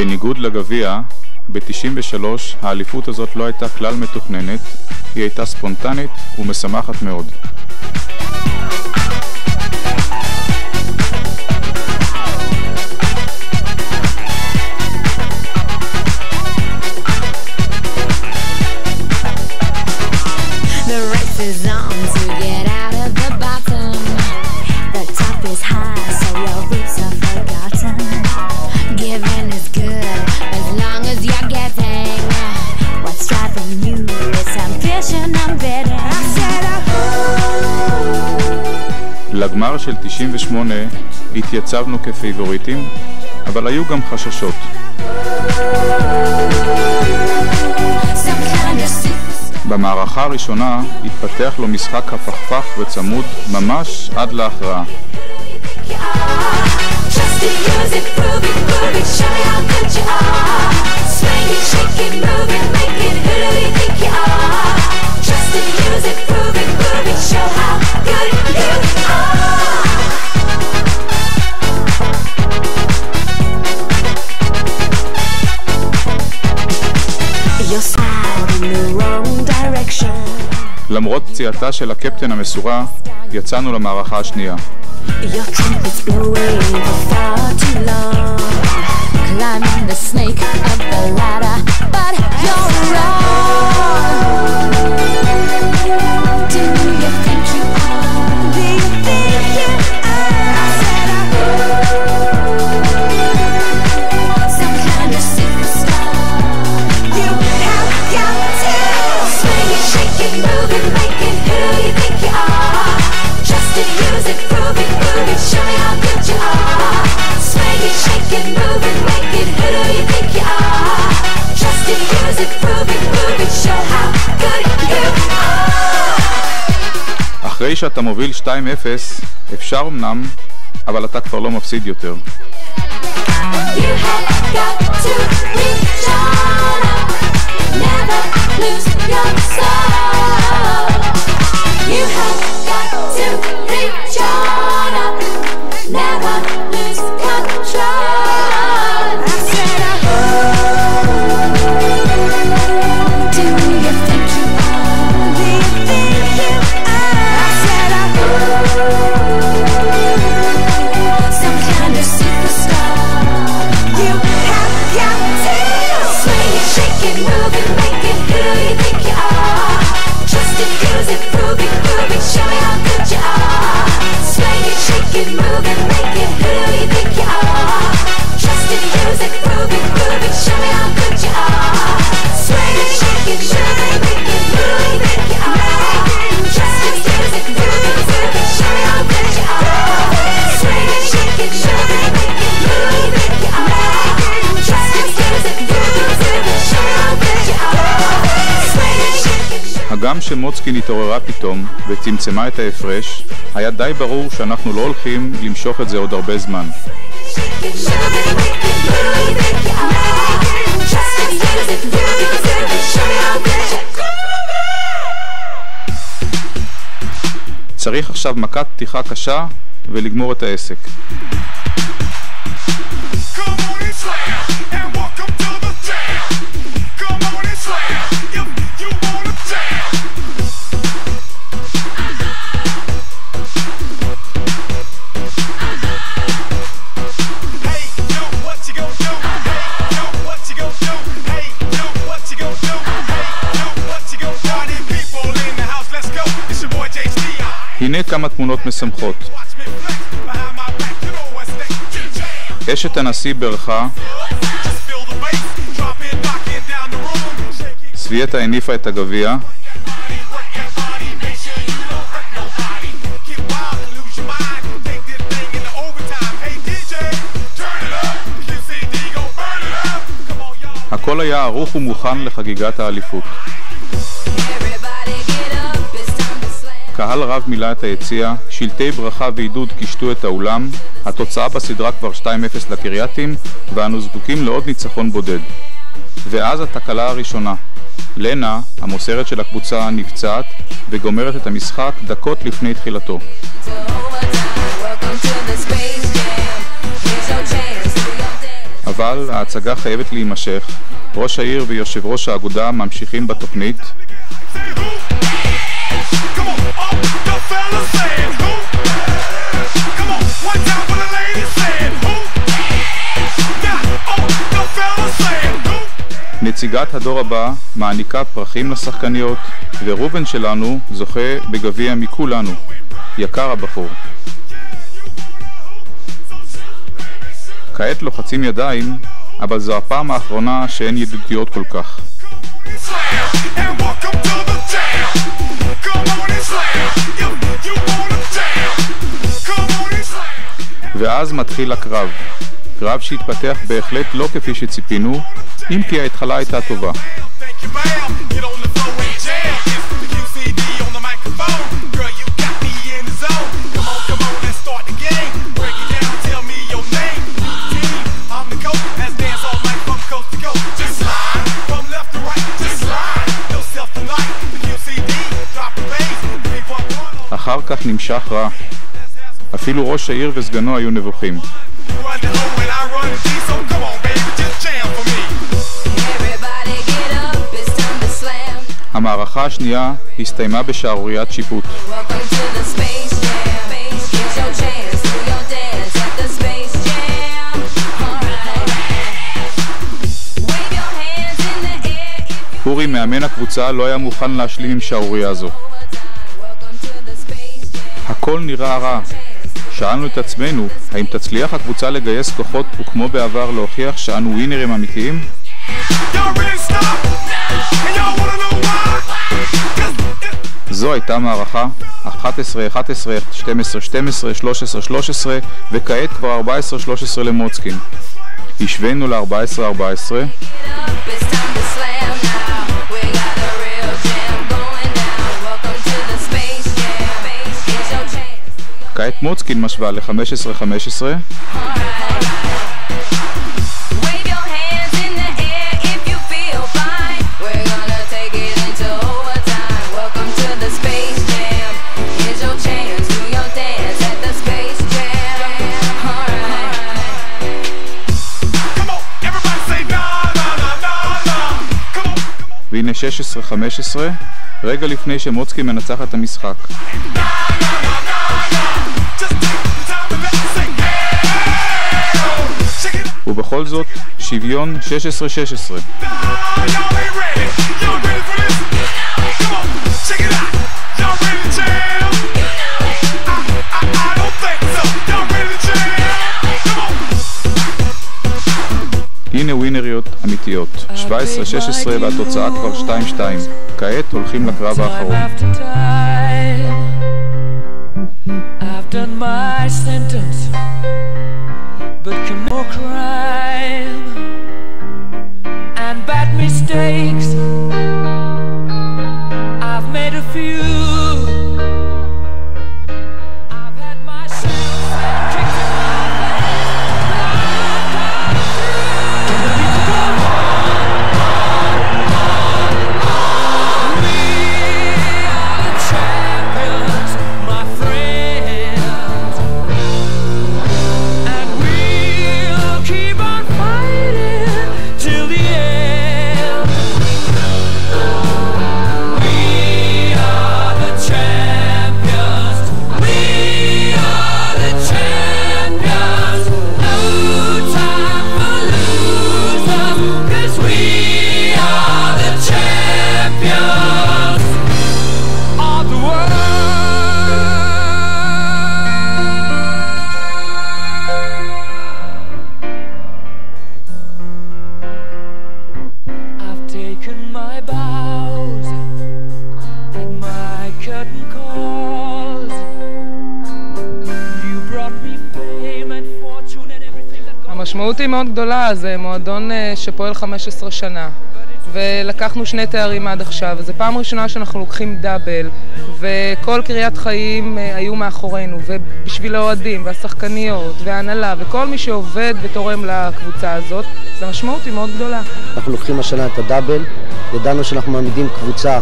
בניגוד לגביע, ב-93 האליפות הזאת לא הייתה כלל מתוכננת, היא הייתה ספונטנית ומשמחת מאוד. The race is on to get out of the bottom. The top is high, so your roots are forgotten. Giving is good as long as you're getting. What's driving you is ambition and bitter. I said לגמר של 98 התייצבנו כפייבוריטים, אבל היו גם חששות. במערכה הראשונה התפתח לו משחק הפכפך וצמוד ממש עד להכרעה. למרות פציעתה של הקפטן המסורה, יצאנו למערכה השנייה. אחרי שאתה מוביל 2-0, אפשר אמנם, אבל אתה כבר לא מפסיד יותר. גם שמוצקין התעוררה פתאום וצמצמה את ההפרש, היה די ברור שאנחנו לא הולכים למשוך את זה עוד הרבה זמן. צריך עכשיו מכת פתיחה קשה ולגמור את העסק. הנה כמה תמונות משמחות. אשת הנשיא ברכה, סווייטה הניפה את הגביע, הכל היה ערוך ומוכן לחגיגת האליפות. קהל רב מילא את היציע, שלטי ברכה ועידוד קישטו את האולם, התוצאה בסדרה כבר 2-0 לקרייתים, ואנו זקוקים לעוד ניצחון בודד. ואז התקלה הראשונה. לנה, המוסרת של הקבוצה, נפצעת וגומרת את המשחק דקות לפני תחילתו. אבל ההצגה חייבת להימשך. ראש העיר ויושב ראש האגודה ממשיכים בתוכנית. נציגת הדור הבא מעניקה פרחים לשחקניות, ורובן שלנו זוכה בגביע מכולנו. יקר הבחור. כעת לוחצים ידיים, אבל זו הפעם האחרונה שהן ידידותיות כל כך. ואז מתחיל הקרב. קרב שהתפתח בהחלט לא כפי שציפינו, אם כי ההתחלה הייתה טובה. אחר כך נמשך רע. אפילו ראש העיר וסגנו היו נבוכים. המערכה השנייה הסתיימה בשערוריית שיפוט. פורי, מאמן הקבוצה, לא היה מוכן להשלים עם שערורייה זו. הכל נראה רע. שאלנו את עצמנו, האם תצליח הקבוצה לגייס כוחות וכמו בעבר להוכיח שאנו ווינרים אמיתיים? זו הייתה מערכה 11-11, 12-12, 13-13 וכעת כבר 14-13 למוצקין. השווינו ל-14-14. כעת מוצקין משווה ל-15-15. והנה 16-15, רגע לפני שמוצקין מנצח את המשחק. ובכל זאת, שוויון 16-16. הנה ווינריות אמיתיות, 17-16 והתוצאה כבר 2-2. כעת הולכים לקרב האחרון. I've done my sentence, but more crime and bad mistakes. I've made a few. I've had myself kicked in my המשמעות היא מאוד גדולה, זה מועדון שפועל 15 שנה ולקחנו 2 תארים עד עכשיו, זו פעם ראשונה שאנחנו לוקחים דאבל וכל קריית חיים היו מאחורינו, ובשביל האוהדים והשחקניות וההנהלה וכל מי שעובד ותורם לקבוצה הזאת, זו משמעות היא מאוד גדולה. אנחנו לוקחים השנה את הדאבל, ידענו שאנחנו מעמידים קבוצה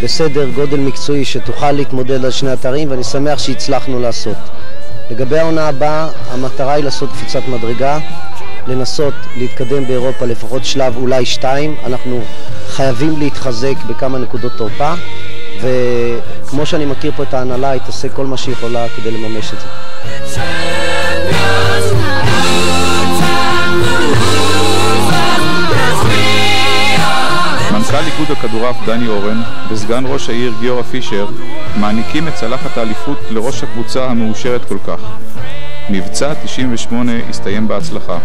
בסדר גודל מקצועי שתוכל להתמודד על 2 התארים, ואני שמח שהצלחנו לעשות. לגבי העונה הבאה, המטרה היא לעשות קפיצת מדרגה, לנסות להתקדם באירופה לפחות שלב, אולי 2. אנחנו חייבים להתחזק בכמה נקודות תורפה, וכמו שאני מכיר פה את ההנהלה, היא תעשה כל מה שהיא יכולה כדי לממש את זה. מנכ"ל איגוד הכדורעף דני אורן וסגן ראש העיר גיורא פישר מעניקים את צלחת האליפות לראש הקבוצה המאושרת כל כך. מבצע 98 הסתיים בהצלחה.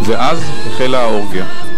ואז החלה האורגיה.